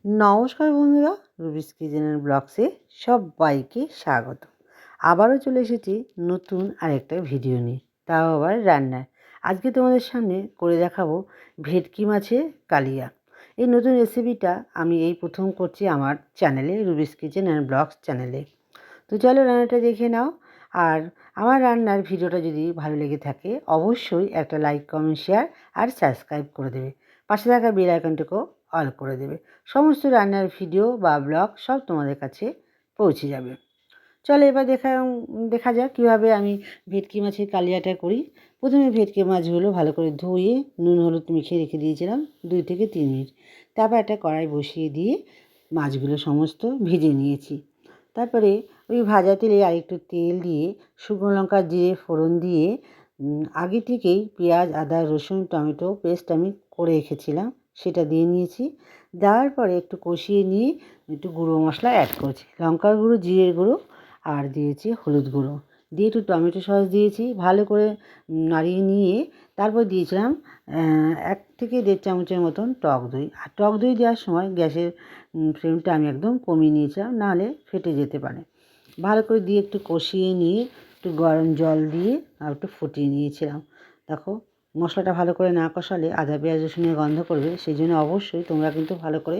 নমস্কার বন্ধুরা, রুবিস কিচেনের ব্লগসে সবাইকে স্বাগত। আবারও চলে এসেছি নতুন আরেকটা ভিডিও নিয়ে, তাও আবার রান্নার। আজকে তোমাদের সামনে করে দেখাবো ভেটকি মাছের কালিয়া। এই নতুন রেসিপিটা আমি এই প্রথম করছি আমার চ্যানেলে, রুবিস কিচেন অ্যান্ড ব্লগস চ্যানেলে। তো চলো রান্নাটা দেখে নাও। আর আমার রান্নার ভিডিওটা যদি ভালো লেগে থাকে অবশ্যই একটা লাইক, কমেন্ট, শেয়ার আর সাবস্ক্রাইব করে দেবে। পাশে থাকা বেল আইকনটাকেও অল করে দেবে। সমস্ত রান্নার ভিডিও বা ব্লগ সব তোমাদের কাছে পৌঁছে যাবে। চলো এবার দেখা যাক কীভাবে আমি ভেটকি মাছের কালিয়াটা করি। প্রথমে ভেটকি মাছগুলো ভালো করে ধুয়ে নুন হলুদ মেখে রেখে দিয়েছিলাম 2 থেকে 3 মিনিট। তারপর একটা কড়াই বসিয়ে দিয়ে মাছগুলো সমস্ত ভেজে নিয়েছি। তারপরে ওই ভাজা তেলে আরেকটু তেল দিয়ে শুকনো লঙ্কা জিরে ফোড়ন দিয়ে আগে থেকেই পেঁয়াজ, আদা, রসুন, টমেটো পেস্ট আমি করে রেখেছিলাম, সেটা দিয়ে নিয়েছি। দেওয়ার পরে একটু কষিয়ে নিয়ে একটু গুঁড়ো মশলা অ্যাড করছি, লঙ্কার গুঁড়ো, জিরের গুঁড়ো আর দিয়েছি হলুদ গুঁড়ো, দিয়ে একটু টমেটো সস দিয়েছি। ভালো করে নাড়িয়ে নিয়ে তারপর দিয়েছিলাম 1 থেকে 1.5 চামচের মতন টক দই। আর টক দই দেওয়ার সময় গ্যাসের ফ্লেমটা আমি একদম কমিয়ে নিয়েছিলাম, নাহলে ফেটে যেতে পারে। ভালো করে দিয়ে একটু কষিয়ে নিয়ে একটু গরম জল দিয়ে আর একটু ফুটিয়ে নিয়েছিলাম। দেখো মশলাটা ভালো করে না কষালে আদা পেঁয়াজ রসুনের গন্ধ করবে, সেই জন্য অবশ্যই তোমরা কিন্তু ভালো করে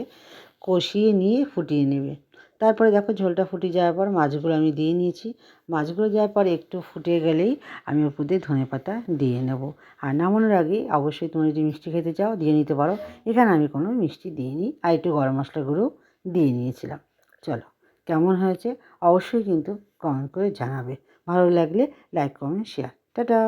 কষিয়ে নিয়ে ফুটিয়ে নেবে। তারপরে দেখো ঝোলটা ফুটে যাওয়ার পর মাছগুলো আমি দিয়ে নিয়েছি। মাছগুলো দেওয়ার পর একটু ফুটে গেলেই আমি ওপর দিয়ে ধনেপাতা দিয়ে নেব। আর নামানোর আগে অবশ্যই তোমরা যদি মিষ্টি খেতে চাও দিয়ে নিতে পারো। এখানে আমি কোনো মিষ্টি দিইনি, আর একটু গরম মশলা গুঁড়ো দিয়ে নিয়েছিলাম। চলো কেমন হয়েছে অবশ্যই কিন্তু কমেন্ট করে জানাবে। ভালো লাগলে লাইক, কমেন্ট, শেয়ার। টাটা।